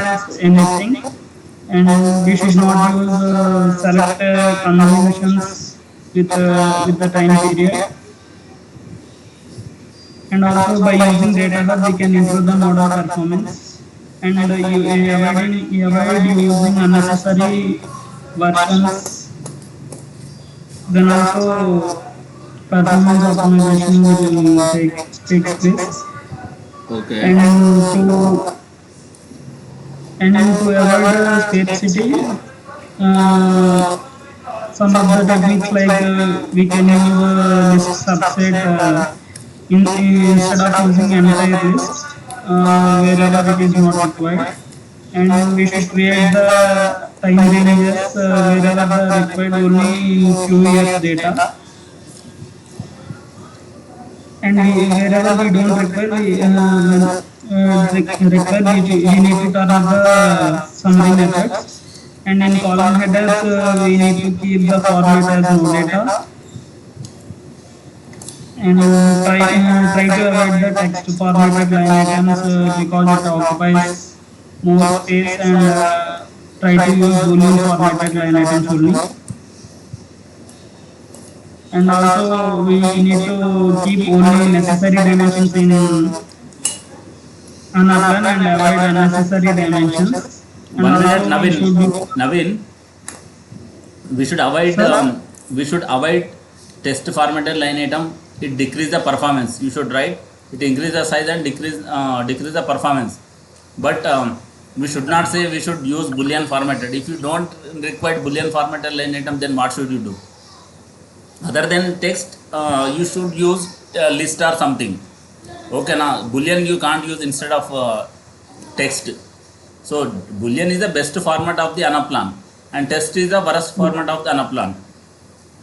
as anything, and we should not use select conventions with the time period. And also by using data hub we can improve the model performance, and avoid using unnecessary versions. Then also performance optimization will takes place. Okay. And to avoid scarcity, uh, some of the techniques like we can use a list subset instead of using entire list wherever it is not required, and we should create the time ranges wherever the required only few years data, and wherever we don't require we when require we need to turn off the summary methods, and in column headers we need to keep the format as no data, and try to avoid the text formatted line items because it occupies more space, and try to use boolean formatted line items only. And also we need to keep only necessary dimensions in Anaplan and avoid unnecessary dimensions. And One minute, also we should be Naveen, we should avoid Sir? we should avoid test formatted line item. It decrease the performance. You should write it increase the size and decrease the performance. But we should not say we should use boolean formatted. If you don't require boolean formatted line item, then what should you do? Other than text, you should use list or something. Okay, now boolean you can't use instead of text. So boolean is the best format of the Anaplan, and text is the worst format of the Anaplan.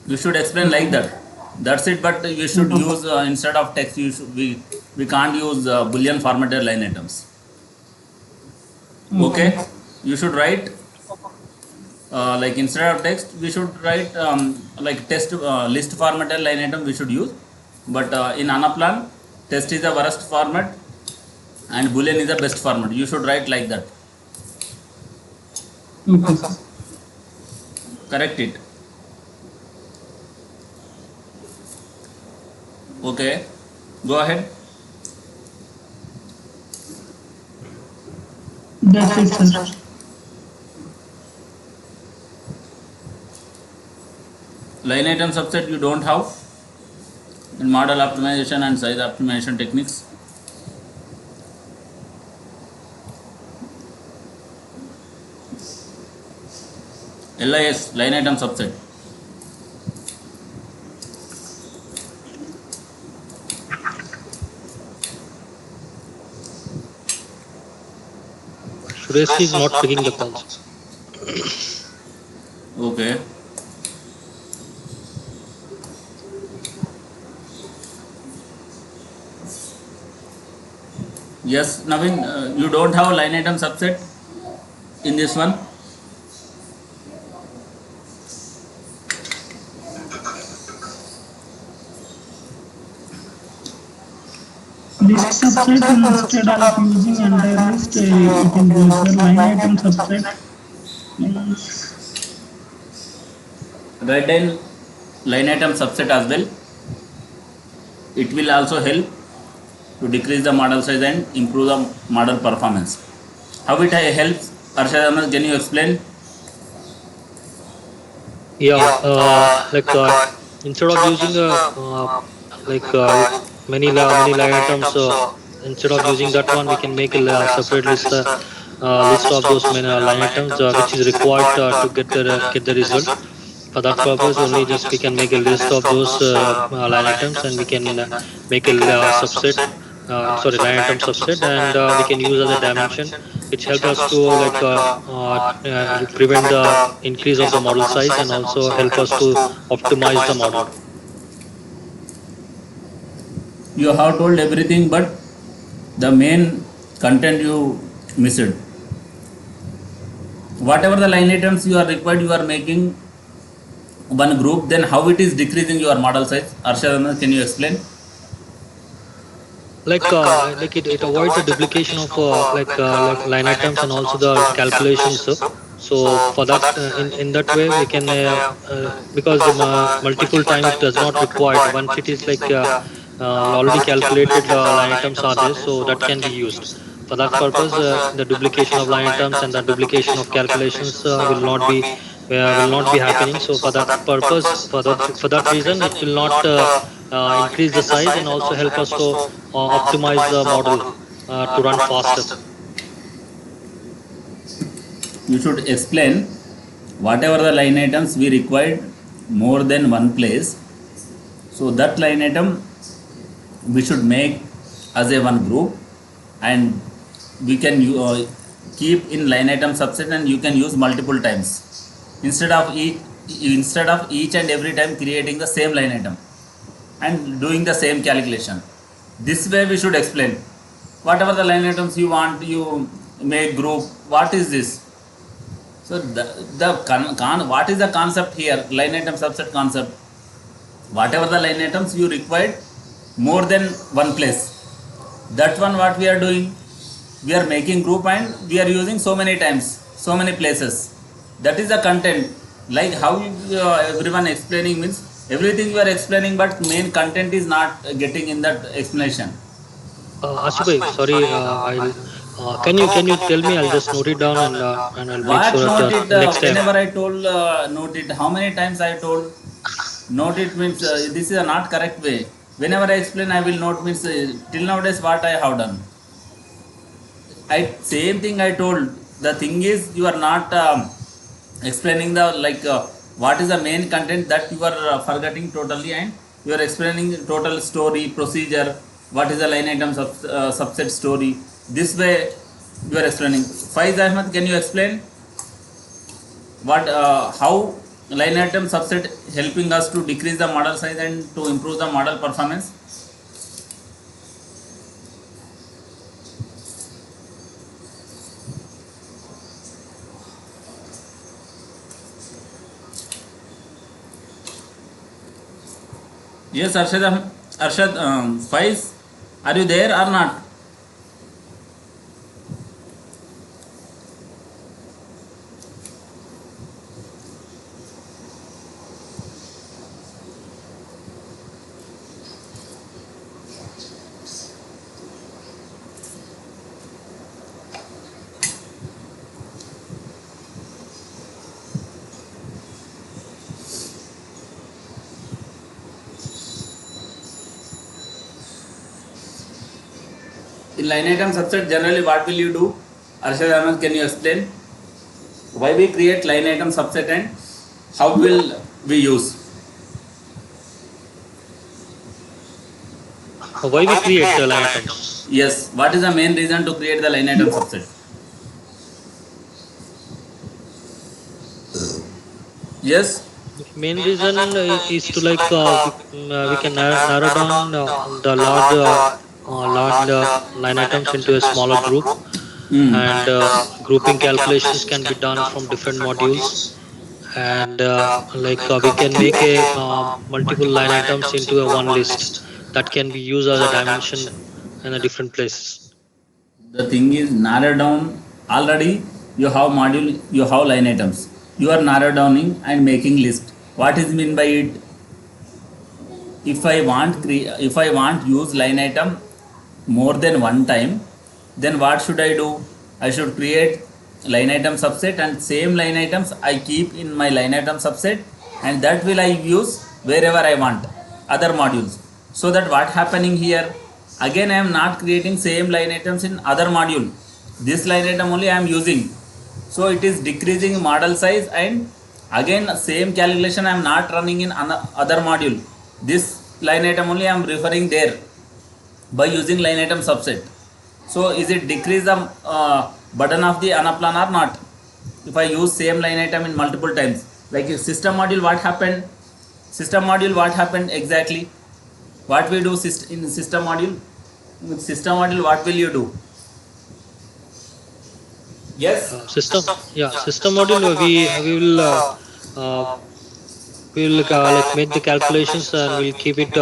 You should explain like that. That's it. But you should use instead of text. We can't use boolean formatted line items. Okay, you should write like instead of text we should write like test list formatted line item we should use. But in Anaplan, test is the worst format and boolean is the best format. You should write like that. okay, sir. Correct it. Okay, go ahead. That's it, sir. Line item subset you don't have in model optimization and size optimization techniques. LIS, line item subset. Suresh is not picking the calls. Okay. Yes, Naveen, you don't have line item subset in this one. List subset instead of using entire list, it is there, sir. Line item subset means Write down line item subset as well. It will also help to decrease the model size and improve the model performance. How it helps? Arshad Ahmed, can you explain? Yeah, instead of using like many line items, instead of using that one, we can make a separate list of those many line items which is required to get the result. For that purpose, only just we can make a list of those line items, and we can make a subset. Sorry, line item subset, and we can use as a dimension, which help us to prevent the increase of the model size and also help us to optimize the model. You have told everything, but the main content you missed. Whatever the line items you are required, you are making one group. Then how it is decreasing your model size? Arshad Ahmed, can you explain? it avoids the duplication of line items and also the calculations. So for that, in that way we can because the multiple time it does not required once it is already calculated line items are there, so that can be used for that purpose. The duplication of line items and the duplication of calculations will not be happening. So for that purpose, for that reason, it will not increase the size and also help us to optimize the model to run faster. You should explain whatever the line items we required more than one place. So that line item we should make as a one group, and we can keep in line item subset, and you can use multiple times instead of each and every time creating the same line item and doing the same calculation. This way we should explain whatever the line items you want, you make group. What is this? So what is the concept here? Line item subset concept. Whatever the line items you required more than one place, that one what we are doing, we are making group and we are using so many times, so many places. That is the content. Like how everyone explaining means everything you are explaining, but main content is not getting in that explanation. Ashish bhai, sorry, I'll can you tell me? I'll just note it down and I'll make What sure that note it? next time. Whenever I told note it, how many times I told note it means this is a not correct way. Whenever I explain, I will note means till nowadays what I have done. I same thing I told. The thing is you are not explaining the what is the main content, that you are forgetting totally, and you are explaining total story procedure. What is the line item subset story? This way you are explaining. Faiz Ahmed, can you explain what how line item subset helping us to decrease the model size and to improve the model performance? Yes, Arshad, Faiz, are you there or not? In line item subset, generally what will you do? Arshad Ahmed, can you explain why we create line item subset and how will we use? Why we create line items? Yes, what is the main reason to create the line item subset? Yes, Main reason is to we can narrow down the large line items into a smaller group, and grouping calculations can be done from different modules, and we can make a multiple line items into a one list that can be used as a dimension in a different places. the thing is narrow down. Already you have module, you have line items, you are narrow downing and making list. What is mean by it? If I want use line item more than one time, then what should I do? I should create line item subset, and same line items I keep in my line item subset, and that will I use wherever I want other modules. So that what happening here, again I am not creating same line items in other module. This line item only I am using, so it is decreasing model size, and again same calculation I am not running in other module. This line item only I am referring there by using line item subset. So is it decrease the burden of the Anaplan or not? If I use same line item in multiple times, like if system module, what happened? System module, what happened exactly? What we do in system module? With system module, what will you do? Yes. System, yeah, system module, uh, we'll like make the calculations and we'll keep it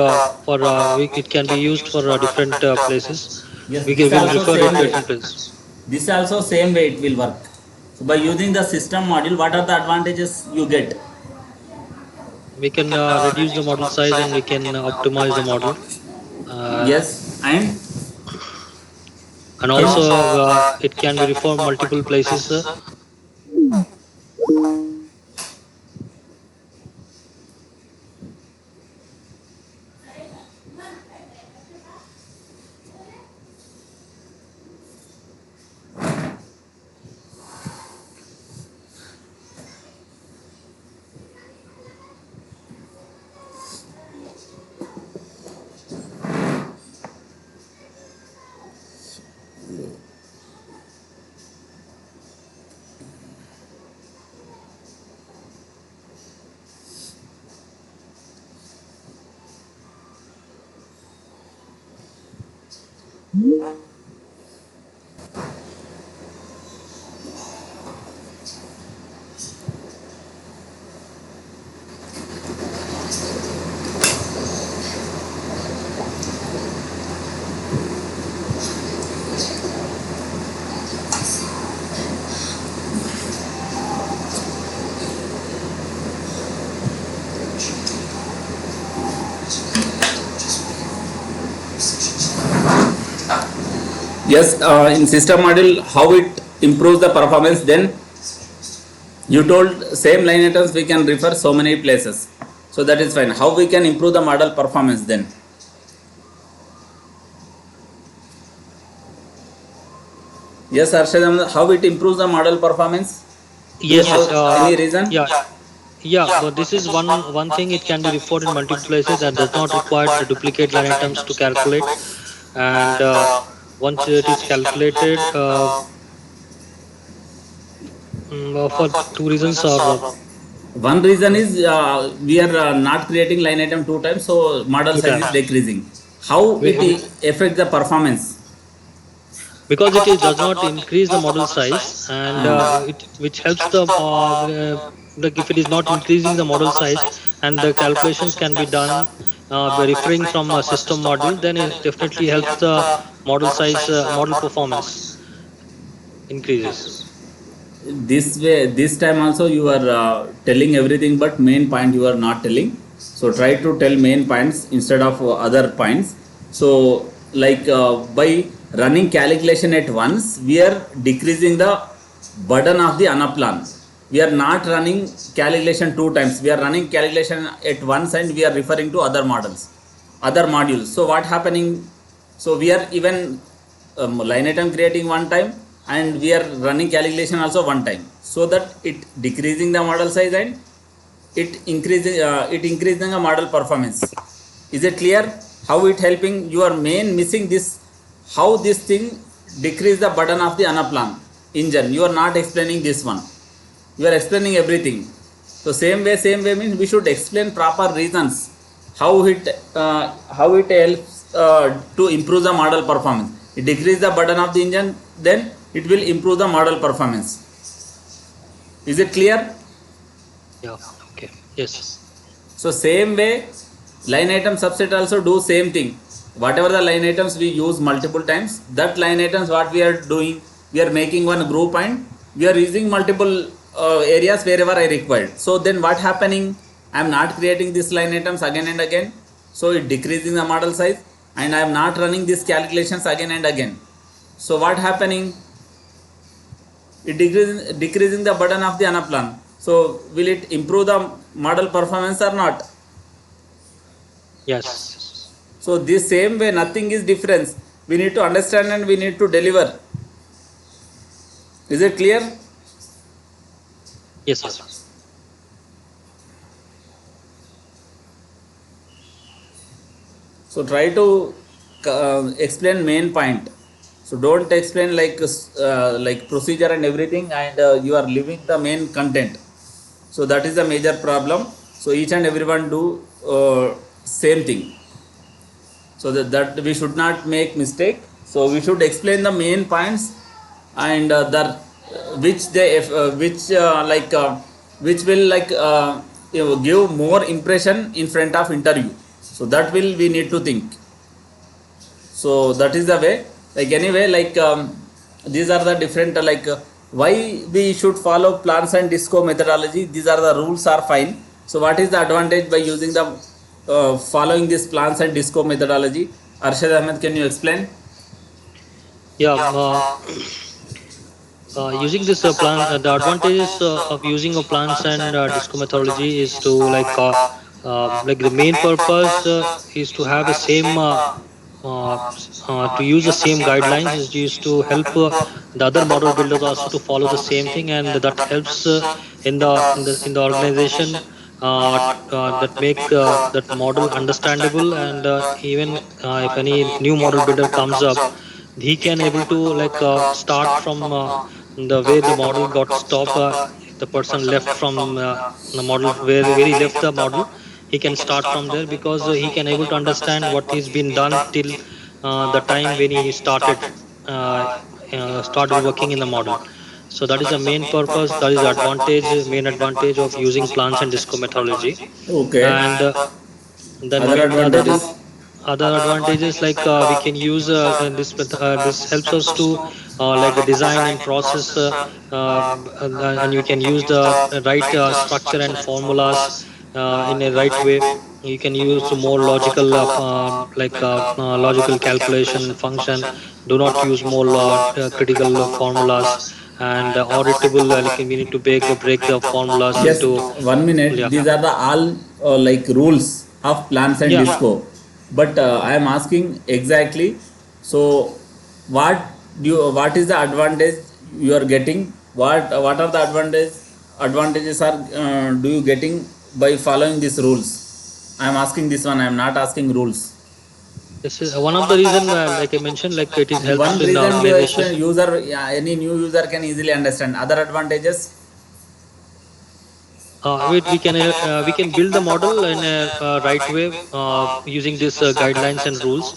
for it can be used for different places. Yes, We this will also refer same it to way. different places. This also same way it will work. So by using the system module, what are the advantages you get? We can reduce the model size and we can optimize the model. Uh, Yes, and can also it can be referred multiple places. yes, in system module how it improves the performance, then you told same line items we can refer so many places, so that is fine. How we can improve the model performance then? Yes, Arshad, how it improves the model performance? Do you Yes, yes. have any reason? Yeah, yeah. But this is one thing. It can be referred in multiple places and does not require the duplicate line items to calculate. And once it is calculated, for two reasons or One reason is we are not creating line item two times, so model two size is times. decreasing. How it We, affect the performance? because it is, does not increase the model size and it which helps the like if it is not increasing the model size and the calculations can be done by referring from a system module, then it definitely helps the model size model performance increases. This way, this time also you are telling everything but main point you are not telling, so try to tell main points instead of other points. So like by running calculation at once we are decreasing the burden of the Anaplan. We are not running calculation two times, we are running calculation at once and we are referring to other models, other modules. So what happening, so we are even line item creating one time and we are running calculation also one time, so that it decreasing the model size and it increasing the model performance. Is it clear how it helping? You are main missing this, how this thing decrease the burden of the Anaplan engine. You are not explaining this one, you are explaining everything. So same way means we should explain proper reasons how it helps to improve the model performance. It decrease the burden of the engine, then it will improve the model performance. Is it clear? Yeah, okay, yes. So same way line item subset also do same thing. Whatever the line items we use multiple times, that line items what we are doing, we are making one group and we are using multiple areas wherever I required. So then what happening, I am not creating this line items again and again, so it decreasing the model size and I am not running these calculations again and again. So what happening, it decreasing the burden of the Anaplan. So will it improve the model performance or not? Yes, So this same way nothing is difference, we need to understand and we need to deliver. Is it clear? yes, sir. So try to explain main point. So don't explain like procedure and everything and you are leaving the main content. So that is the major problem. So each and everyone do same thing, so that we should not make mistake. So we should explain the main points and which they which will like give more impression in front of interview. So that will we need to think. So that is the way. Like anyway, like these are the different why we should follow plans and disco methodology. These are the rules are fine. So what is the advantage by using the following this plans and disco methodology? Arshad Ahmed, can you explain? Yeah. Using this plan, the advantages of using a plans and disco methodology is to like the main purpose is to have a same to use the same guidelines is used to help the other model builders also to follow the same thing, and that helps in the organization that make that model understandable, and even if any new model builder comes up, he can able to start from the way the model got stopped. If the person left from the model where he left the model, he can start from there, because he can able to understand what has been done till the time when he uh, started working in the model. So that is the main purpose. That is the main advantage of using plans and disco methodology. Okay. And then Other the advantages? other advantages, we can use this helps us to design and process and you can use the right structure and formulas in a right way. You can use more logical logical calculation function. Do not use more critical formulas, and auditable, we need to break the formulas Yes, into. 1 minute. Yeah. These are the all like rules of plans and Yeah. disco. But I am asking exactly. So, what is the advantage you are getting? What are the advantages are do you getting by following these rules? I am asking this one. I am not asking rules. This is one of the reason, like I mentioned, like it is The helps one in the reason you organization. explain user, yeah, any new user can easily understand. Other advantages. We can build the model in a right way using these guidelines and rules.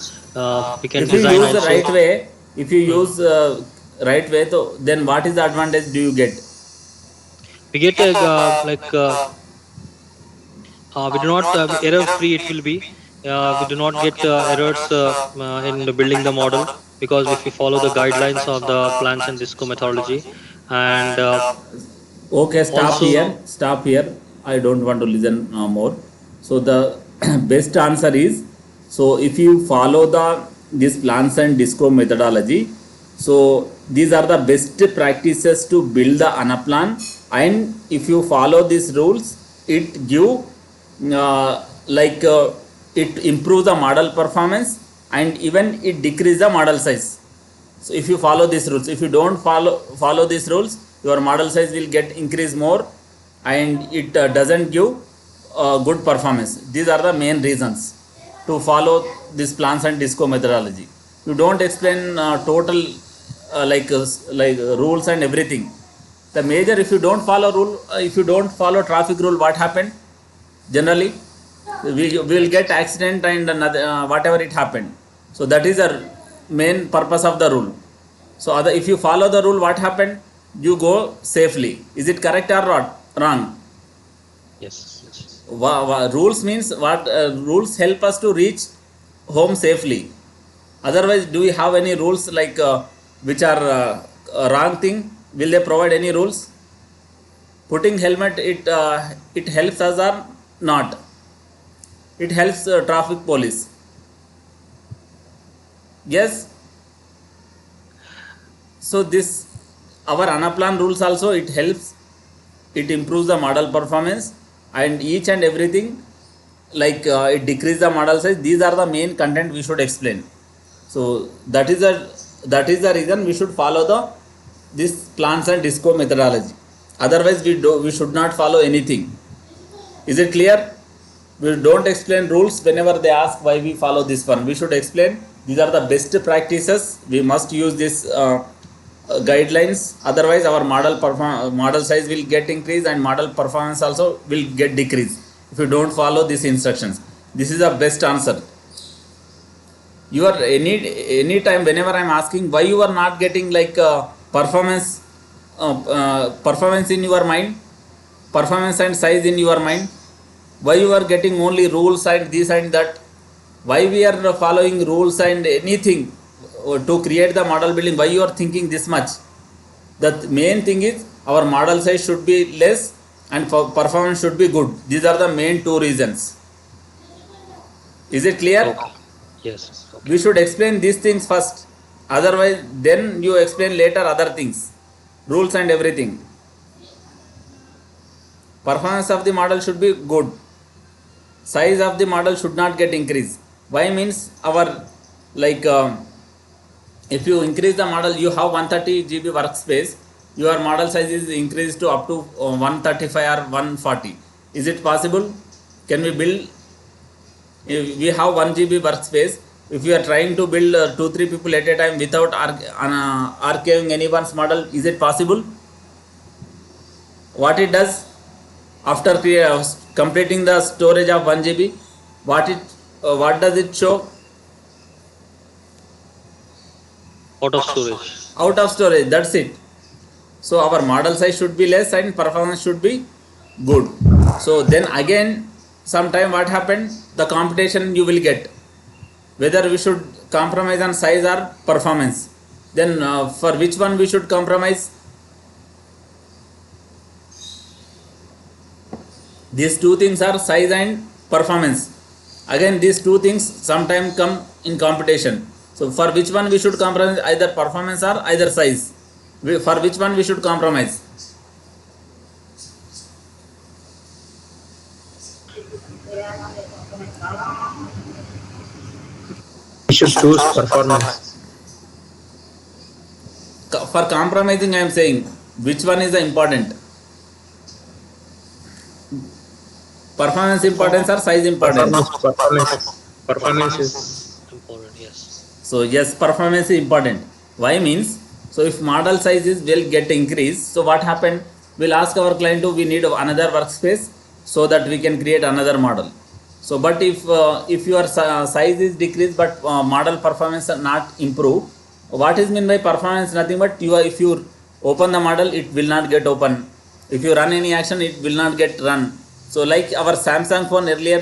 We can If you design use the also. right way, if you Hmm. use right way, so then what is the advantage do you get? We get a we do not error free. It will be we do not get errors in the building the model, because if we follow the guidelines of the plans and disco methodology, and Okay, stop also. here. Stop here. I don't want to listen more. So the best answer is, so if you follow the this plans and disco methodology, so these are the best practices to build the Anaplan, and if you follow these rules, it give like it improves the model performance, and even it decrease the model size. So if you follow these rules, if you don't follow these rules, your model size will get increase more, and it doesn't give good performance. These are the main reasons to follow this plans and disco methodology. You don't explain total rules and everything. The major, if you don't follow rule, if you don't follow traffic rule, what happened generally? We will get accident and another, whatever it happened. So that is the main purpose of the rule. So other, if you follow the rule, what happened? You go safely. Is it correct or not? Wrong? Yes. Rules means what? Rules help us to reach home safely. Otherwise, do we have any rules which are wrong thing? Will they provide any rules? Putting helmet, it helps us or not? It helps traffic police. Yes. So this our Anaplan rules also, it helps, it improves the model performance, and each and everything, it decrease the model size. These are the main content we should explain. So that is the reason we should follow the this plans and disco methodology. Otherwise we should not follow anything. Is it clear? We don't explain rules whenever they ask why we follow this one. We should explain these are the best practices. We must use this guidelines. Otherwise, our model size will get increased, and model performance also will get decreased if you don't follow these instructions. This is the best answer. You are any time whenever I'm asking why you are not getting performance in your mind, performance and size in your mind. Why you are getting only rules and this and that? Why we are following rules and anything to create the model building? Why you are thinking this much? The main thing is our model size should be less and performance should be good. These are the main two reasons. Is it clear? Okay. Yes. Okay. We should explain these things first. Otherwise, then you explain later other things, rules and everything. Performance of the model should be good. Size of the model should not get increased. Why means our like if you increase the model, you have 130 GB workspace, your model size is increased to up to 135 or 140. Is it possible? Can we build? If we have 1 GB workspace, if you are trying to build 2-3 people at a time without archiving anyone's model, is it possible? What it does after completing the storage of 1 GB, what does it show? Out of storage. Out of storage, that's it. So our model size should be less and performance should be good. So then again, sometime what happened, the competition you will get, whether we should compromise on size or performance. Then for which one we should compromise? These two things are size and performance. Again, these two things sometimes come in competition. So for which one we should compromise, either performance or either size? For which one we should compromise? We should choose performance. For compromising, I am saying which one is the important? Performance importance or size importance? Performance is Important. Yes. So yes, performance is important. Why means, so if model sizes will get increased, so what happened? We'll ask our client to we need another workspace so that we can create another model. So but if your size is decreased but model performance not improve, what is mean by performance? Nothing but if you open the model, it will not get open. If you run any action, it will not get run. So like our Samsung phone earlier,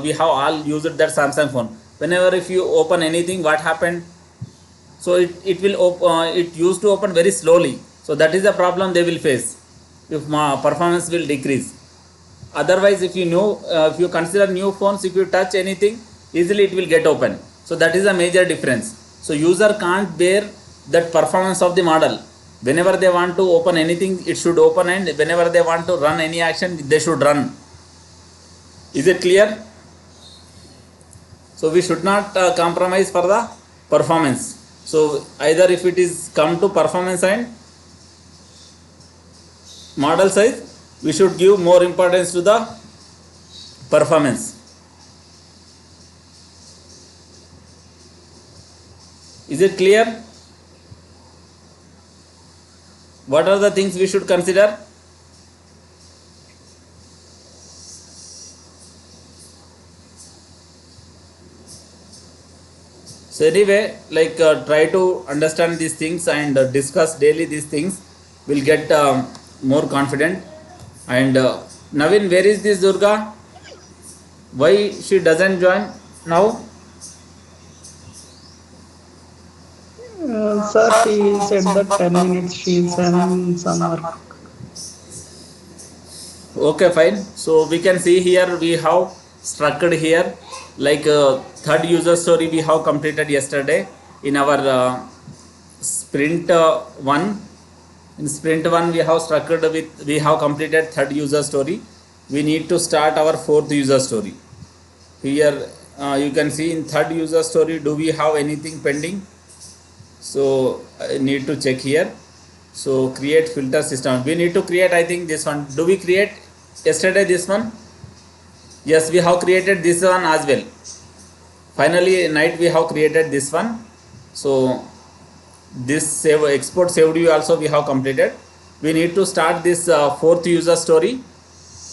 we have all used that Samsung phone. Whenever if you open anything, what happened? So it used to open very slowly. So that is the problem they will face if performance will decrease. Otherwise, if you consider new phones, if you touch anything, easily it will get open. So that is a major difference. So user can't bear that performance of the model. Whenever they want to open anything, it should open, and whenever they want to run any action, they should run. Is it clear? So we should not compromise for the performance. So either if it is come to performance and model size, we should give more importance to the performance. Is it clear? What are the things we should consider? So anyway, like try to understand these things and discuss daily these things. We'll get more confident. And Navin, where is this Durga? Why she doesn't join now? sir, she said that 10 minutes she is having some work. Okay, fine. So we can see here we have structured here like third user story we have completed yesterday in our sprint 1. In sprint 1 we have completed third user story. We need to start our fourth user story. Here you can see in third user story, do we have anything pending? So I need to check here. So create filter system. We need to create, I think, this one. Do we create yesterday this one? Yes, we have created this one as well. Finally night we have created this one. So this save export saved you also we have completed. We need to start this fourth user story,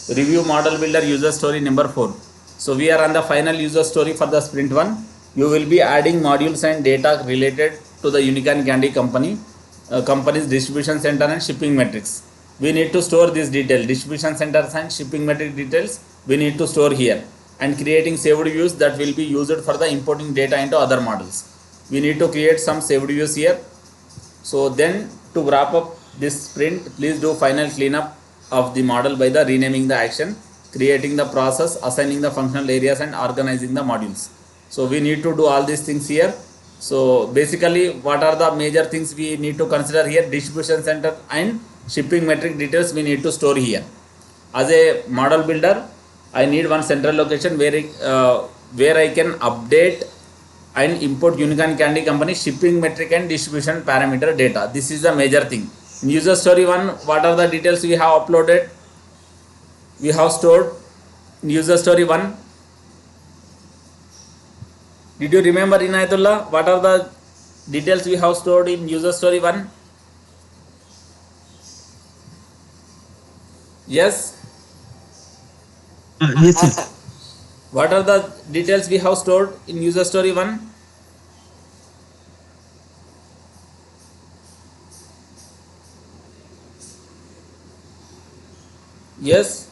review model builder user story number 4. So we are on the final user story for the sprint 1. You will be adding modules and data related to the Unicorn Candy company, company's distribution center and shipping metrics. We need to store this detail, distribution centers and shipping metric details we need to store here, and creating saved views that will be used for the importing data into other models. We need to create some saved views here. So then, to wrap up this sprint, please do final cleanup of the model by the renaming the action, creating the process, assigning the functional areas, and organizing the modules. So we need to do all these things here. So basically, what are the major things we need to consider here? Distribution center and shipping metric details we need to store here. As a model builder, I need one central location where I can update and import Unicorn Candy Company shipping metric and distribution parameter data. This is the major thing. In user story 1, what are the details we have uploaded? We have stored in user story 1. Did you remember, Inayatullah, what are the details we have stored in user story 1? Yes. Yes, sir. What are the details we have stored in user story 1? Yes.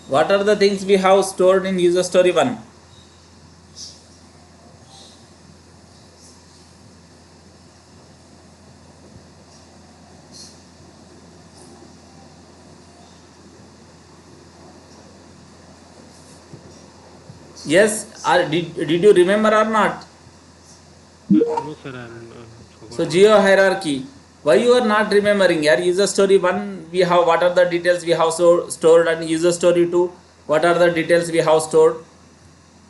What are the things we have stored in user story 1? Yes, did you remember or not? No, sir, I'm So forgot. geo hierarchy. Why you are not remembering? Here user story 1 we have what are the details we have stored, and user story 2 what are the details we have stored?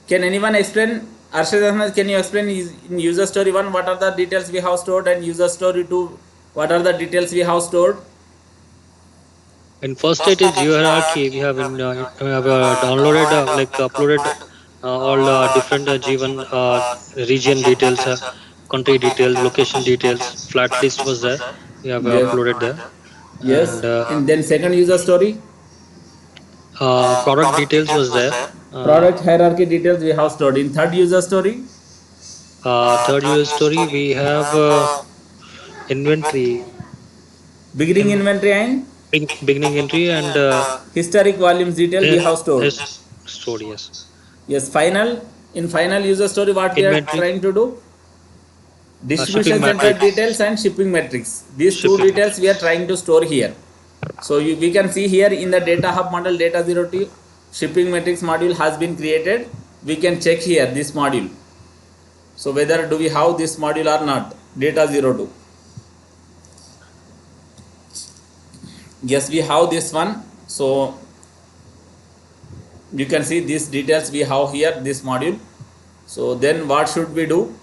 Can anyone explain? Arshad Ahmed, can you explain in user story 1 what are the details we have stored, and user story 2 what are the details we have stored? In first state is geo hierarchy. We have downloaded like uploaded all different G1 region details, country details, location details. Flat list was there. We have Yes. uploaded there, Yes. and And then second user story, product details was there. product hierarchy details we have stored. In third user story, Third user story we have inventory beginning in inventory and beginning entry and historic volumes detail we have stored. is stored. Yes, Yes, final, in final user story what we are inventory, trying to do? shipping Distribution center matrix, details and shipping metrics. These two shipping details we are matrix. trying to store here. So we can see here in the data hub model data 02 shipping metrics module has been created. We can check here this module. So whether do we have this module or not, data 02. Yes, we have this one. So you can see these details we have here, this module. So then what should we do?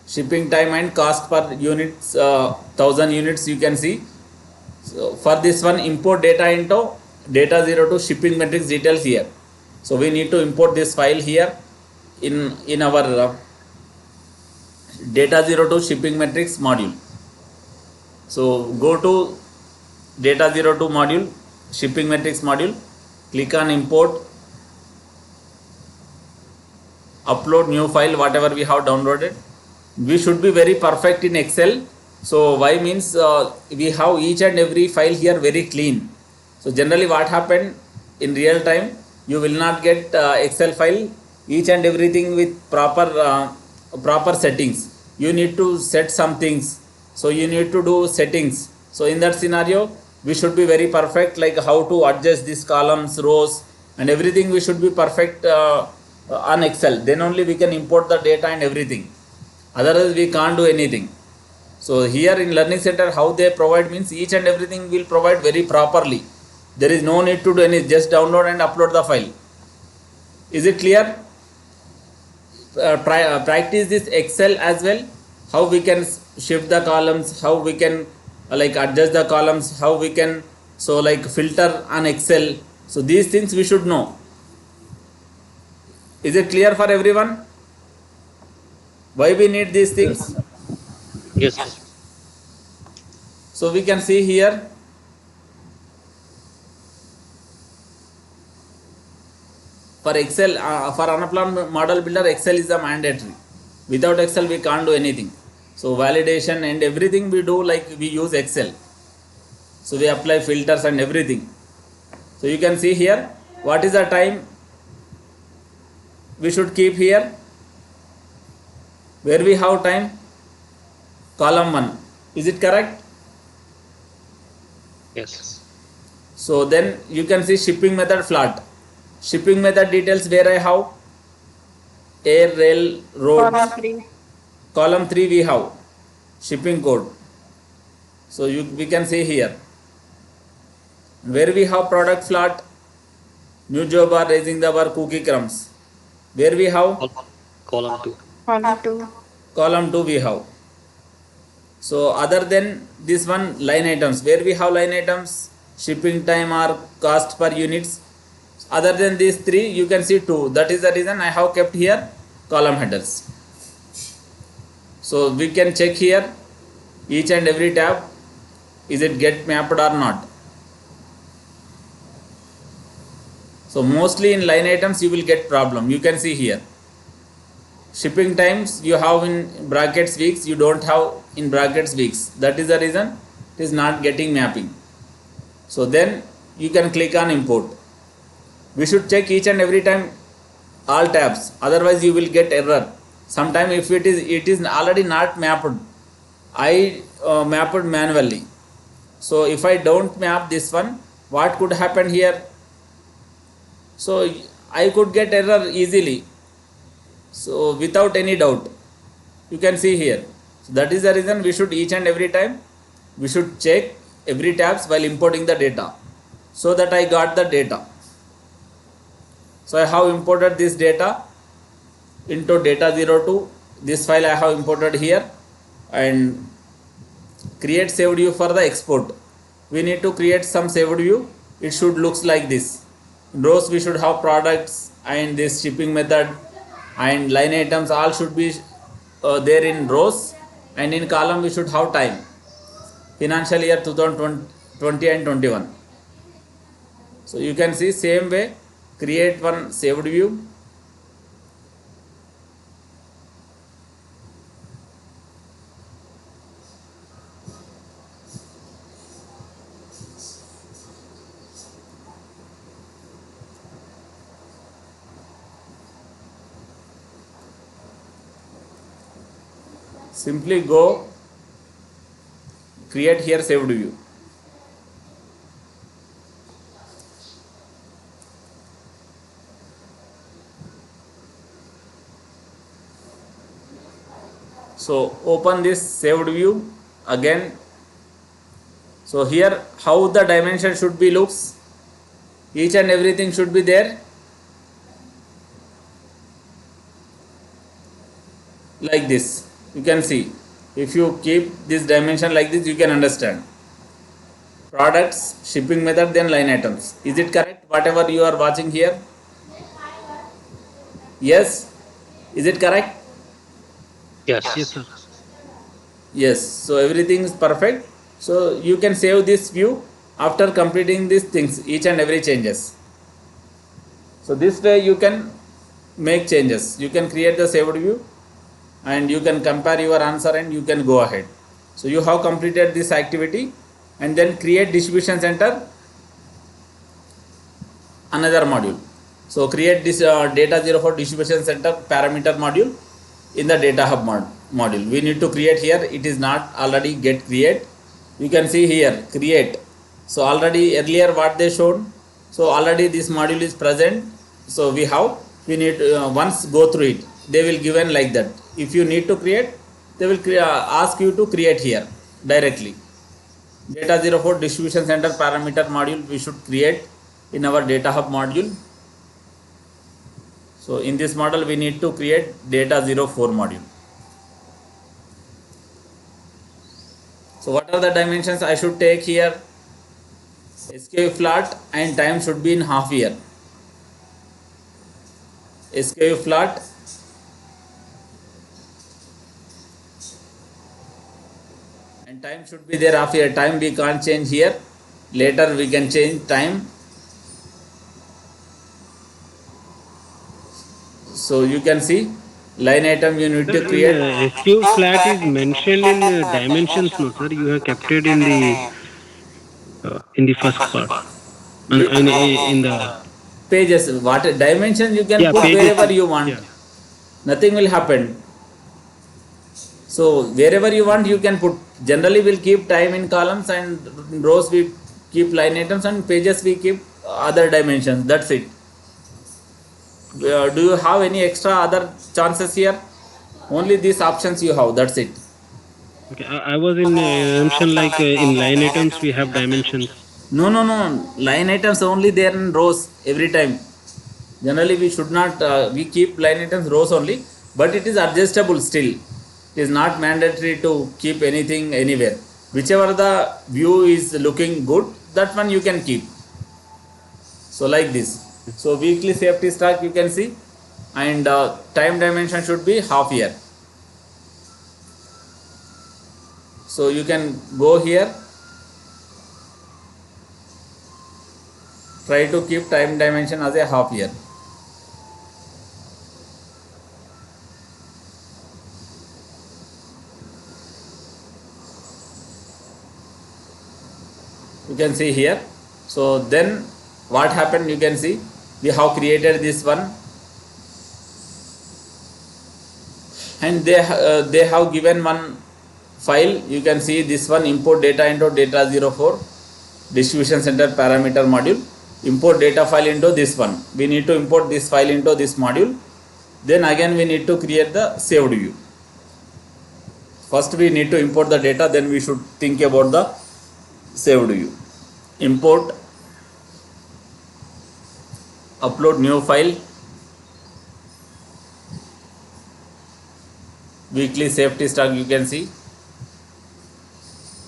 Shipping time and cost per units, 1000 units you can see. So for this one, import data into data 02 shipping metrics details here. So we need to import this file here in our data 02 shipping metrics module. So go to data 02 module, shipping metrics module, click on import, upload new file whatever we have downloaded. We should be very perfect in Excel. So why means we have each and every file here very clean. So generally what happened in real time, you will not get Excel file each and everything with proper settings. You need to set some things, so you need to do settings. So in that scenario we should be very perfect, like how to adjust these columns, rows, and everything we should be perfect on Excel. Then only we can import the data and everything, otherwise we can't do anything. So here in learning center how they provide means each and everything will provide very properly. There is no need to do any, just download and upload the file. Is it clear? Practice this Excel as well, how we can shift the columns, how we can like adjust the columns, how we can so like filter on Excel. So these things we should know. Is it clear for everyone why we need these Yes. things? Yes, yes. So we can see here For Excel, for Anaplan model builder, Excel is a mandatory. Without Excel, we can't do anything. So validation and everything we do, like we use Excel. So we apply filters and everything. So you can see here, what is the time we should keep here? Where we have time? Column 1. Is it correct? Yes. So then you can see shipping method flat. Shipping method details where I have air, rail, road. Column 3. Column 3 we have shipping code. So we can see here. Where we have product flat, new job bar, raising the bar, cookie crumbs. Where we have Column 2. Column 2. column 2 we have. So other than this one, line items, where we have line items, shipping time or cost per units. Other than these 3, you can see 2. That is the reason I have kept here column headers. So we can check here each and every tab, is it get mapped or not. So mostly in line items you will get problem. You can see here. Shipping times you have in brackets weeks, you don't have in brackets weeks. That is the reason it is not getting mapping. So then you can click on import. We should check each and every time all tabs, otherwise you will get error. Sometime if it is already not mapped, I mapped manually. So if I don't map this one, what could happen here? So I could get error easily. So without any doubt, you can see here. So that is the reason we should each and every time we should check every tabs while importing the data, so that I got the data. So I have imported this data into data02. This file I have imported here, and create saved view for the export. We need to create some saved view. It should looks like this. In rows we should have products and this shipping method and line items, all should be there in rows, and in column we should have time, financial year 2020 and 21. So you can see same way, create one saved view. Simply go create here saved view. So open this saved view again. So here how the dimension should be looks, each and everything should be there like this. You can see, if you keep this dimension like this, you can understand. Products, shipping method, then line items. Is it correct whatever you are watching here? Yes, is it correct? Yes. Yes, sir. Yes, so everything is perfect. So you can save this view after completing these things, each and every changes. So this way you can make changes. You can create the saved view and you can compare your answer and you can go ahead. So you have completed this activity, and then create distribution center, another module. So create this data04 distribution center parameter module in the data hub module. We need to create here, it is not already get create. You can see here create. So already earlier what they showed, so already this module is present. So we need once go through it, they will given like that. If you need to create, they will ask you to create here directly. Data04 distribution center parameter module we should create in our data hub module. So in this model we need to create data04 module. So what are the dimensions I should take here? SKU flat and time should be in half year. SKU flat and time should be there half year. Time we can't change here. Later we can change time. So you can see line item you need Sir, to in create. SKU flat is mentioned in dimensions, no sir. You have kept it in the first part, and in the Pages, what dimension you can yeah put pages. wherever you want, Yeah. nothing will happen. So wherever you want you can put. Generally we'll keep time in columns, and rows we keep line items, and pages we keep other dimensions. That's it. Do you have any extra other chances here? Only these options you have. That's it. Okay. I was in assumption like in line items we have dimensions. No, no, no. Line items only there in rows every time. Generally, we should not. We keep line items rows only, but it is adjustable still. It is not mandatory to keep anything anywhere. Whichever the view is looking good, that one you can keep. So like this. So weekly safety stock you can see, and time dimension should be half year. So you can go here. Try to keep time dimension as a half year. You can see here. So then what happened, you can see we have created this one, and they have given one file. You can see this one, import data into data 04 distribution center parameter module. Import data file into this one. We need to import this file into this module. Then again we need to create the saved view. First we need to import the data, then we should think about the saved view. Import, upload new file, weekly safety stock you can see.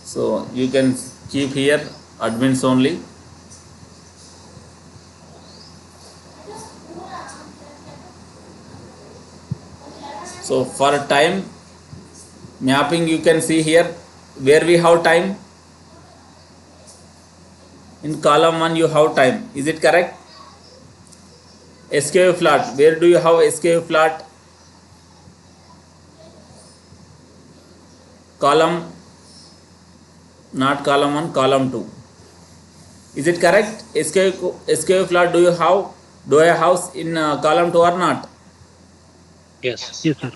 So you can keep here admins only. So for time mapping you can see here where we have time. In column 1 you have time, is it correct? SKU flat, where do you have SKU flat? Column, not column 1, column 2. Is it correct? SKU flat do I have in column 2 or not? Yes. Yes, sir.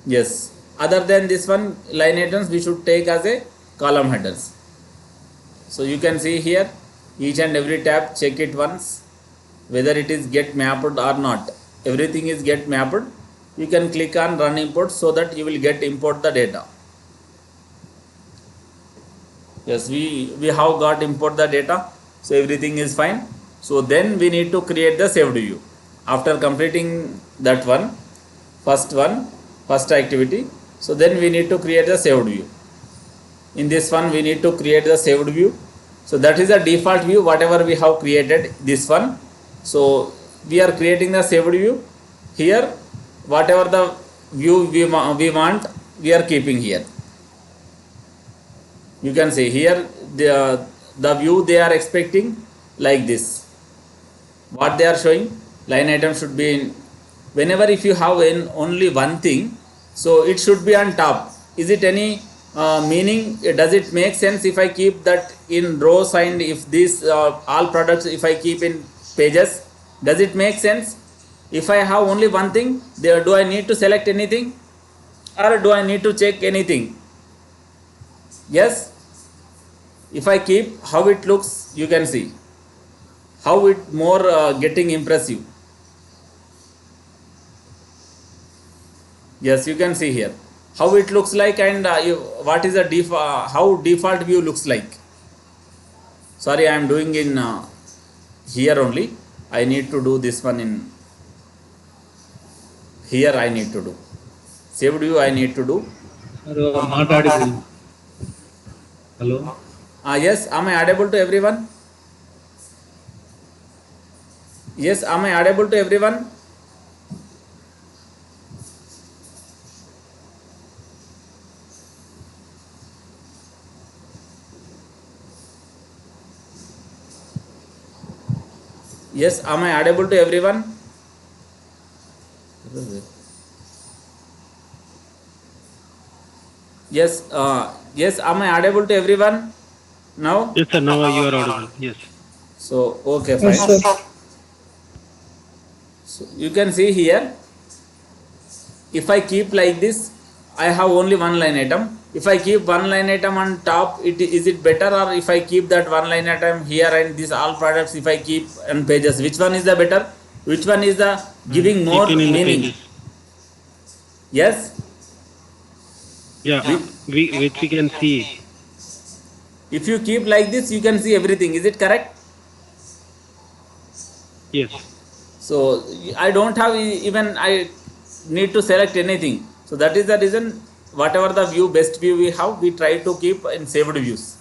Yes. Other than this one, line items we should take as a column headers. So you can see here each and every tab, check it once whether it is get mapped or not. Everything is get mapped. You can click on run import so that you will get import the data. Yes, we have got import the data, so everything is fine. So then we need to create the saved view. After completing that one, first activity, so then we need to create the saved view. In this one we need to create the saved view. So that is the default view whatever we have created, this one. So we are creating the saved view here. Whatever the view we want, we are keeping here. You can see here the view they are expecting like this. What they are showing, line item should be in, whenever if you have in only one thing, so it should be on top. Is it any meaning? Does it make sense if I keep that in rows, and if these all products if I keep in pages? Does it make sense? If I have only one thing there, do I need to select anything, or do I need to check anything? Yes. If I keep, how it looks, you can see how it more getting impressive. Yes, you can see here how it looks like, and what is the how default view looks like. Sorry, I am doing in here only. I need to do this one in here. I need to do saved view. I need to do. Sir, you are not audible. Hello. Yes, am I audible to everyone? Yes, am I audible to everyone? Yes, am I audible to everyone? Yes, yes. Am I audible to everyone now? Yes, sir. Now you are audible. Yes. So okay, Yes, fine. sir. So you can see here, if I keep like this, I have only one line item. If I keep one line item on top, is it better, or if I keep that one line item here and these all products, if I keep on pages, which one is the better? Which one is the giving more Keeping in the meaning? pages. Yes. Yeah, which we can see. If you keep like this, you can see everything. Is it correct? Yes. So I don't have even I need to select anything. So that is the reason, whatever the view, best view we have, we try to keep in saved views.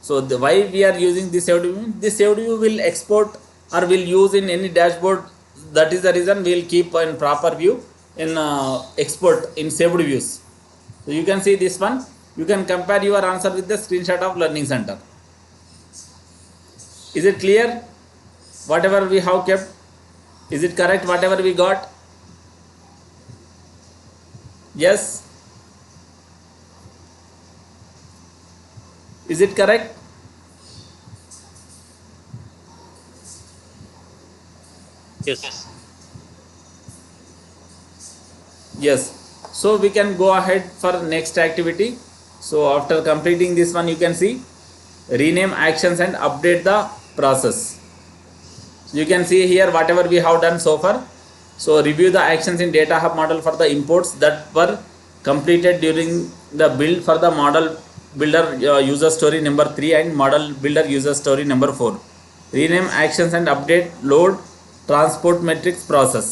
So why we are using this saved view? This saved view will export or will use in any dashboard. That is the reason we will keep in proper view in export in saved views. So you can see this one. You can compare your answer with the screenshot of Learning Center. Is it clear? Whatever we have kept, is it correct? Whatever we got? Yes. Is it correct? Yes. Yes. So we can go ahead for next activity. So after completing this one, you can see rename actions and update the process. You can see here whatever we have done so far. So review the actions in data hub model for the imports that were completed during the build for the model builder user story number 3 and model builder user story number 4. Rename actions and update load transport metrics process.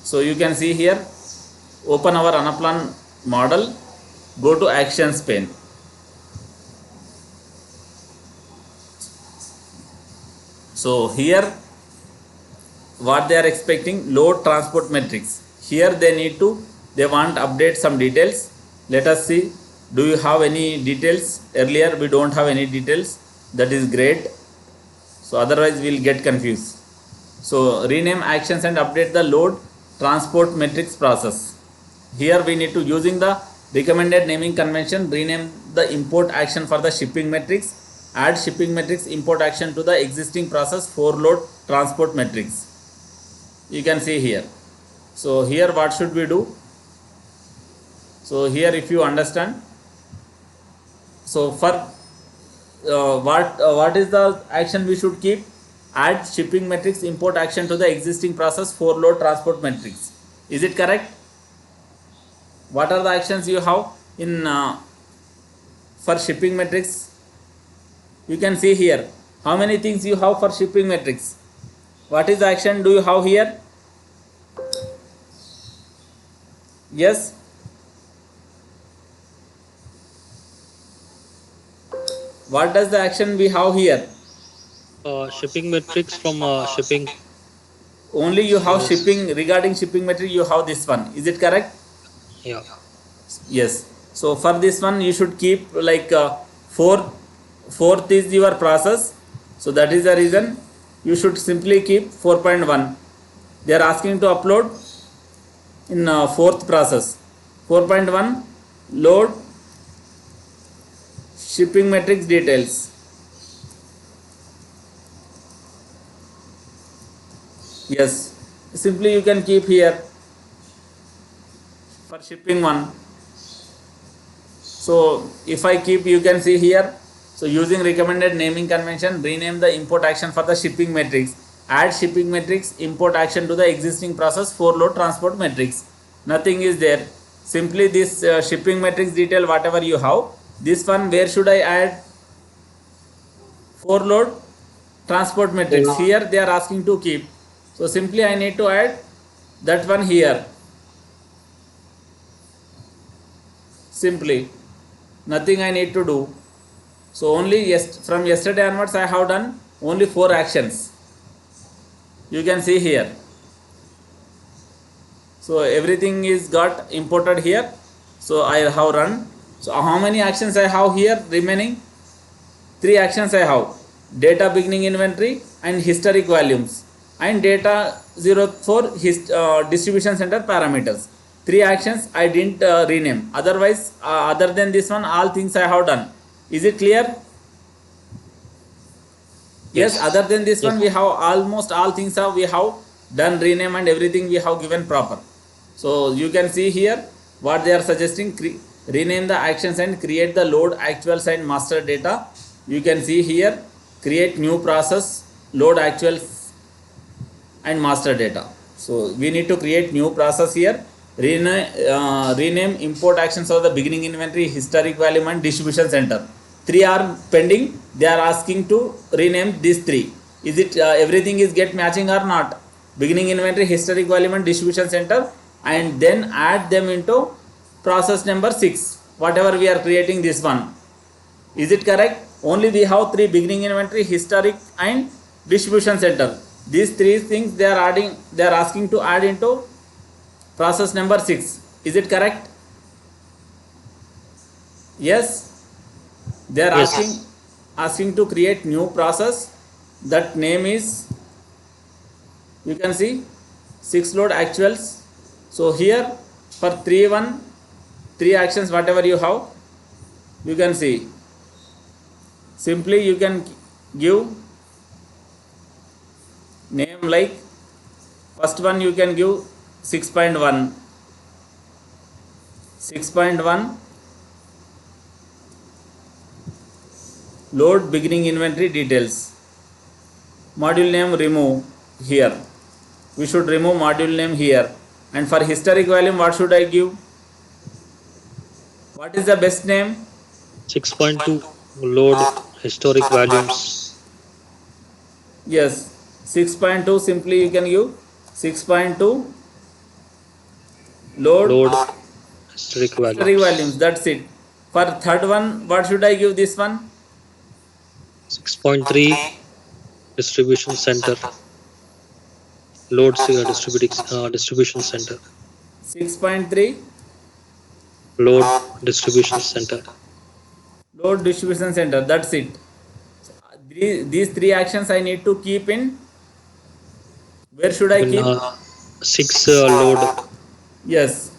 So you can see here, open our Anaplan model, go to actions pane. So here what they are expecting, load transport metrics. Here they want update some details. Let us see, do you have any details? Earlier we don't have any details. That is great. So otherwise we will get confused. So rename actions and update the load transport metrics process. Here we need to, using the recommended naming convention, rename the import action for the shipping metrics, add shipping metrics import action to the existing process for load transport metrics. You can see here. So here what should we do? So here if you understand, so for what is the action we should keep? Add shipping metrics import action to the existing process for load transport metrics. Is it correct? What are the actions you have in for shipping metrics? You can see here how many things you have for shipping metrics. What is the action do you have here? Yes. What does the action we have here? Shipping metrics from shipping. Only you have Yes. shipping, regarding shipping metric you have this one. Is it correct? Yeah. Yes. So for this one you should keep like fourth is your process. So that is the reason you should simply keep 4.1. They are asking to upload in fourth process. 4.1 load shipping metrics details. Yes. Simply you can keep here for shipping one. So if I keep, you can see here, so using recommended naming convention, rename the import action for the shipping metrics, add shipping metrics import action to the existing process for load transport metrics. Nothing is there. Simply this shipping metrics detail whatever you have, this one where should I add? For load transport metrics. Here they are asking to keep. So simply I need to add that one here. Simply nothing I need to do. So only from yesterday onwards I have done only 4 actions. You can see here. So everything is got imported here. So I have run. So how many actions I have here remaining? 3 actions I have. Data beginning inventory and historic volumes. and data 04 distribution center parameters. 3 actions I didn't rename. Otherwise, other than this one, all things I have done. Is it clear? Yes, Yes. other than this one, Yes. we have almost all things we have done rename and everything we have given proper. So you can see here what they are suggesting: rename the actions and create the load actuals and master data. You can see here, create new process, load actuals and master data. So we need to create new process here. Rename import actions of the beginning inventory, historic volume and distribution center. 3 are pending. They are asking to rename these 3. Is it everything is get matching or not? Beginning inventory, historic volume and distribution center, and then add them into process number 6. Whatever we are creating this one. Is it correct? Only we have 3: beginning inventory, historic and distribution center. These 3 things they are asking to add into process number 6. Is it correct? Yes. They are Yes. asking to create new process. That name is, you can see, 6 load actuals. So here for 3 actions whatever you have, you can see, simply you can give name like, first one you can give 6.1, 6.1 load beginning inventory details. Module name remove here. We should remove module name here. And for historic volume, what should I give? What is the best name? 6.2 load historic volumes. Yes, 6.2, simply you can give 6.2 load Load historic historic volumes. volumes. That's it. For third one, what should I give this one? 6.3 distribution center. Load distribution center. 6.3 Load distribution center. load distribution center. That's it. These 3 actions I need to keep in. Where should I In keep? 6 load Yes,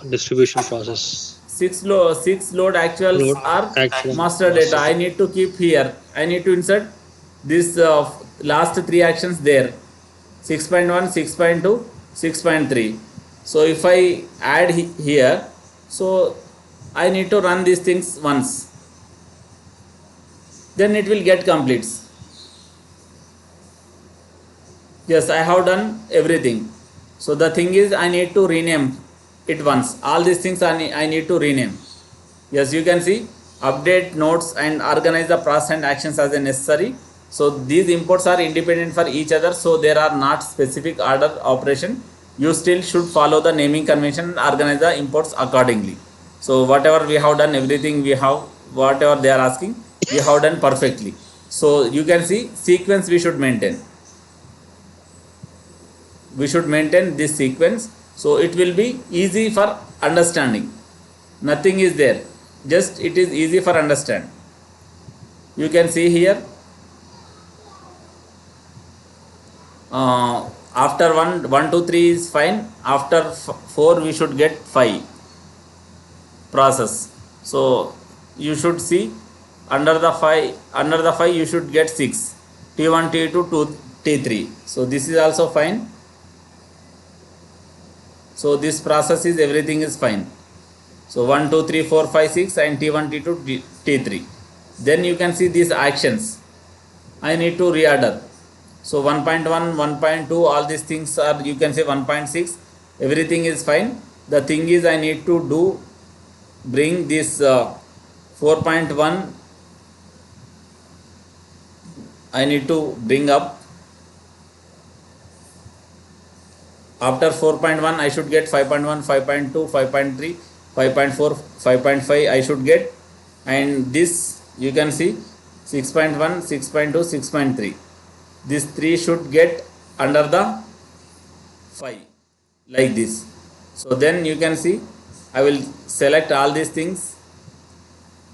distribution process. 6 load actuals Load are actual master data. master I data. need to keep here. I need to insert this last 3 actions there. 6.1, 6.2, 6.3. So if I add here, so I need to run these things once. Then it will get complete. Yes, I have done everything. So the thing is, I need to rename it once. All these things I need to rename. Yes, you can see, update notes and organize the process and actions as necessary. So these imports are independent for each other, so there are not specific order operation. You still should follow the naming convention and organize the imports accordingly. So whatever we have done, everything we have, whatever they are asking, we have done perfectly. So you can see, sequence we should maintain. We should maintain this sequence, so it will be easy for understanding. Nothing is there, just it is easy for understand. You can see here, after 1 2 3 is fine. After 4 we should get 5 process. So you should see, under the 5 you should get 6, T1 T2 T3. So this is also fine. So this process is, everything is fine. So 1 2 3 4 5 6 and T1 T2 T3. Then you can see these actions I need to reorder. So 1.1, 1.2, all these things are, you can say 1.6, everything is fine. The thing is, I need to bring this 4.1, I need to bring up. After 4.1 I should get 5.1, 5.2, 5.3, 5.4, 5.5 I should get. And this you can see, 6.1, 6.2, 6.3. These 3 should get under the 5, like this. So then you can see, I will select all these things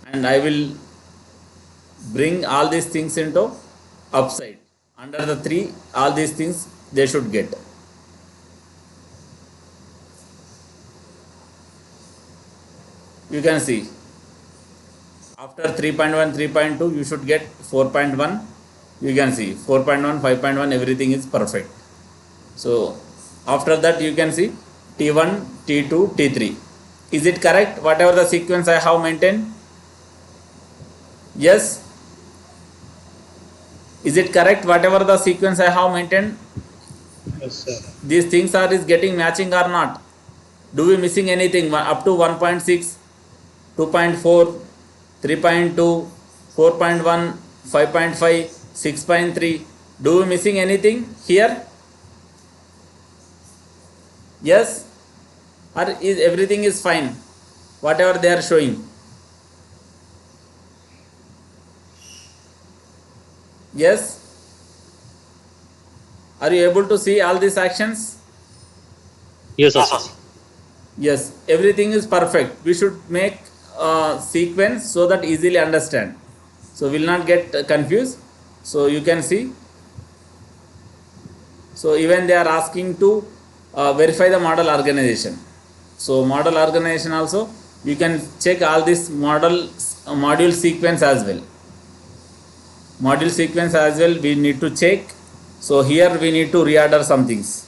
and I will bring all these things into upside. Under the 3, all these things they should get. You can see after 3.1 3.2 you should get 4.1. You can see 4.1 5.1 everything is perfect. So after that you can see T1 T2 T3. Is it correct whatever the sequence I have maintained? Yes. Is it correct whatever the sequence I have maintained? Yes, sir. These things are is getting matching or not? Do we missing anything up to 1.6, 2.4, 3.2, 4.1, 5.5, 6.3? Do we missing anything here? Yes, or is everything is fine whatever they are showing? Yes. Are you able to see all these actions? Yes, sir. Yes, everything is perfect. We should make a sequence so that easily understand. So will not get confused. So you can see. So even they are asking to verify the model organization. So model organization also you can check all this module sequence as well. Module sequence as well we need to check. So here we need to reorder some things.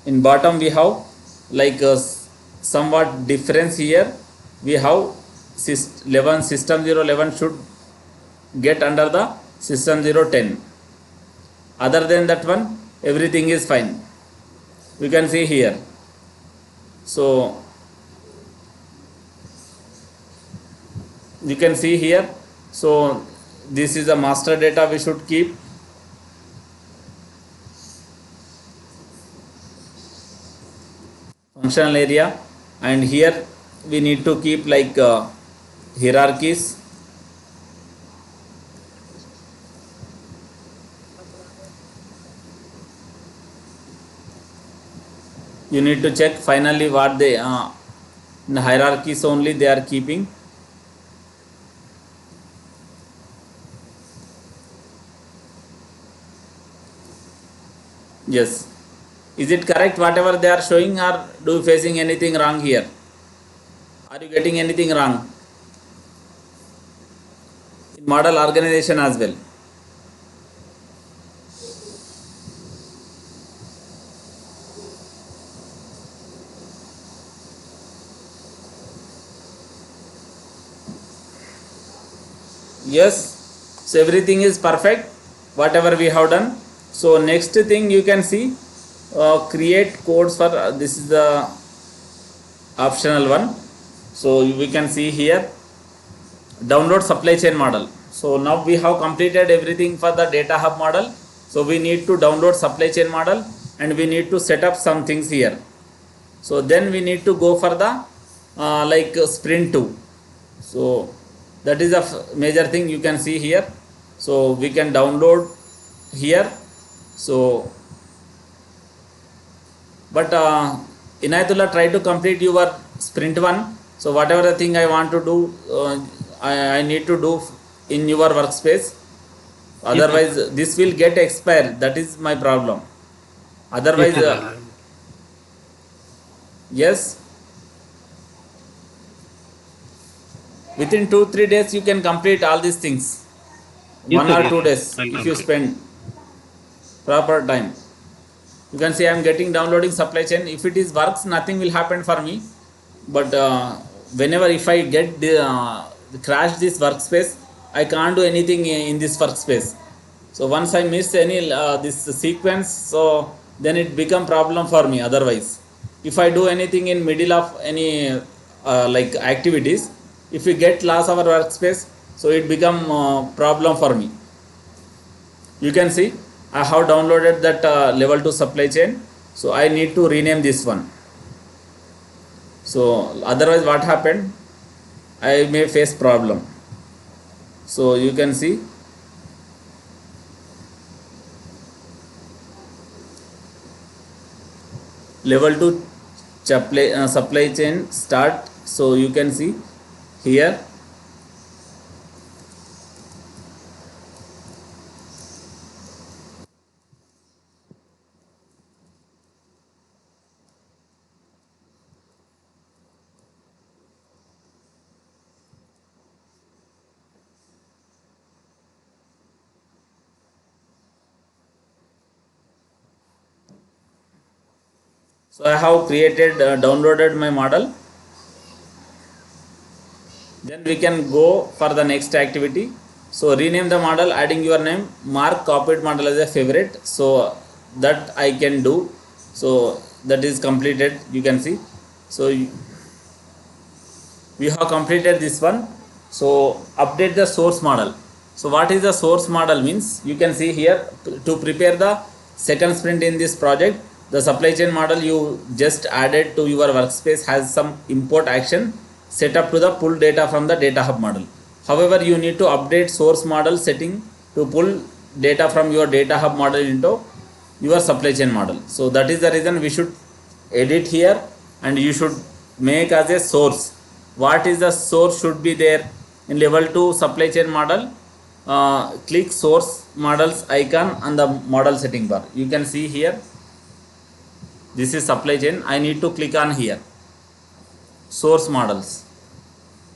In bottom we have like somewhat difference here. We have system 011 should get under the system 010. Other than that one everything is fine. You can see here. So you can see here. So this is a master data we should keep. Functional area, and here we need to keep like hierarchies. You need to check finally what they in hierarchies only they are keeping. Yes. Is it correct whatever they are showing, or do you facing anything wrong here? Are you getting anything wrong? In model organization as well. Yes. So everything is perfect whatever we have done. So next thing you can see create codes for this is the optional one. So we can see here download supply chain model. So now we have completed everything for the data hub model. So we need to download supply chain model and we need to set up some things here. So then we need to go for the like sprint 2. So that is a major thing you can see here. So we can download here. So but Inayatullah, try to complete your sprint 1. So whatever the thing I want to do I need to do in your workspace, otherwise this will get expired. That is my problem. Otherwise yes, within 2-3 days you can complete all these things. Yes, 1 sir. or Yes, 2 sir. days I'll if you complete. spend proper time. You can see I am getting downloading supply chain. If it is works, nothing will happen for me. But whenever if I get crash this workspace, I can't do anything in this workspace. So once I miss any this sequence, so then it become problem for me. Otherwise, if I do anything in middle of any like activities, if we get loss our workspace, so it become problem for me. You can see I have downloaded that level 2 supply chain. So I need to rename this one. So otherwise what happened, I may face problem. So you can see level 2 supply chain start. So you can see here So I have created downloaded my model. Then we can go for the next activity. So rename the model, adding your name, mark copied model as a favorite. So that I can do. So that is completed, you can see. So we have completed this one. So update the source model. So what is the source model means, you can see here, to prepare the second sprint in this project, the supply chain model you just added to your workspace has some import action set up to the pull data from the data hub model. However, you need to update source model setting to pull data from your data hub model into your supply chain model. So that is the reason we should edit here, and you should make as a source. What is the source should be there in level 2 supply chain model. Click source models icon on the model setting bar. You can see here, this is supply chain. I need to click on here source models.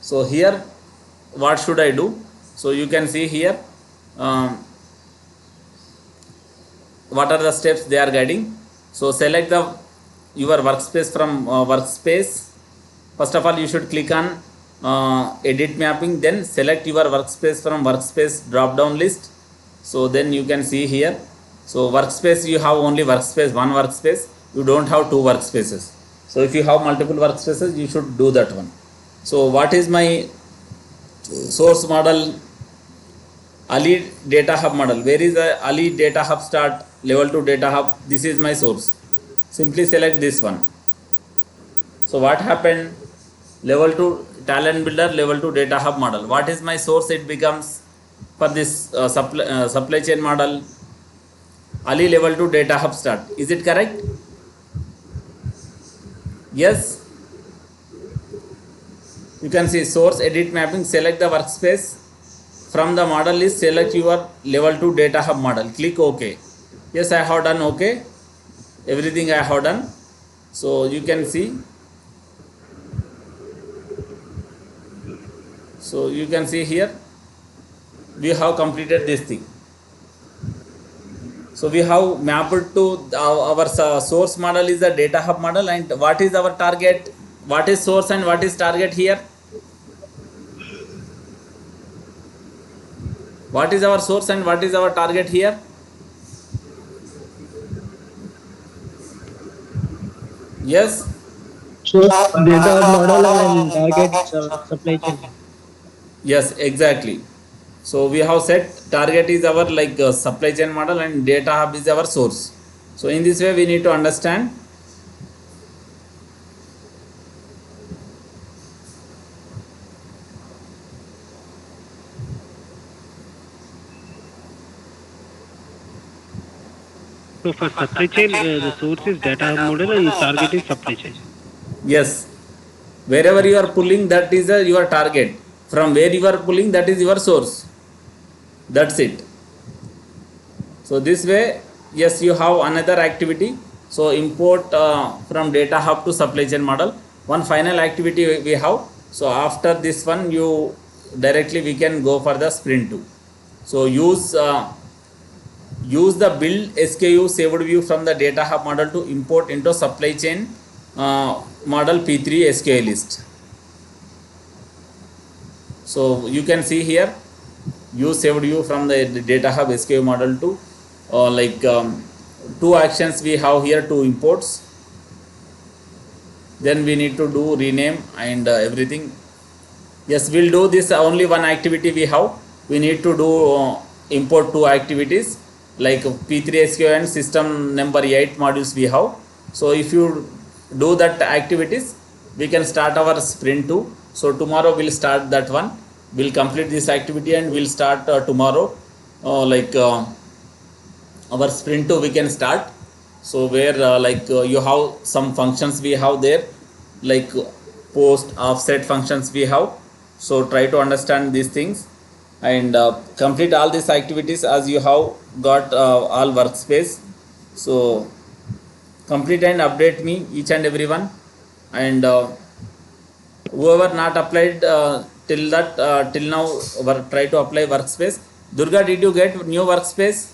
So here what should I do? So you can see here, what are the steps they are guiding. So select the your workspace from workspace. First of all, you should click on edit mapping, then select your workspace from workspace drop down list. So then you can see here, so workspace you have only workspace, one workspace, you don't have two workspaces. So if you have multiple workspaces, you should do that one. So what is my source model? Ali data hub model. Where is the Ali data hub start? Level 2 data hub. This is my source. Simply select this one. So what happened? Level 2 talent builder, level 2 data hub model. What is my source? It becomes for this supply chain model, Ali level 2 data hub start. Is it correct? Yes. You can see source edit mapping. Select the workspace. From the model list, select your level 2 data hub model. Click OK. Yes, I have done OK. Everything I have done. So you can see. So you can see here, we have completed this thing. So we have mapped to our source model is the data hub model, and what is our target? What is source and what is target here? What is our source and what is our target here? Yes. Source data model and target supply chain. Yes, exactly. So we have set target is our like supply chain model and data hub is our source. So in this way we need to understand. So for supply chain, the source is data hub model and target is supply chain. Yes, wherever you are pulling, that is your target. From where you are pulling, that is your source. That's it. So this way, yes, you have another activity. So import from data hub to supply chain model. One final activity we have. So after this one, you directly we can go for the sprint 2. So use the build SKU saved view from the data hub model to import into supply chain model P3 SKU list. So you can see here, use saved view from the data hub SKU model to two actions we have here, two imports. Then we need to do rename and everything. Yes, we'll do this only one activity we have. We need to do import two activities like P3 SKU and system number 8 modules we have. So if you do that activities, we can start our sprint 2. So tomorrow we'll start that one. We'll complete this activity and we'll start tomorrow our sprint 2 we can start. So where you have some functions we have there, like post offset functions we have. So try to understand these things and complete all these activities as you have got all workspace. So complete and update me each and every one, and whoever not applied till now, try to apply workspace. Durga, did you get new workspace?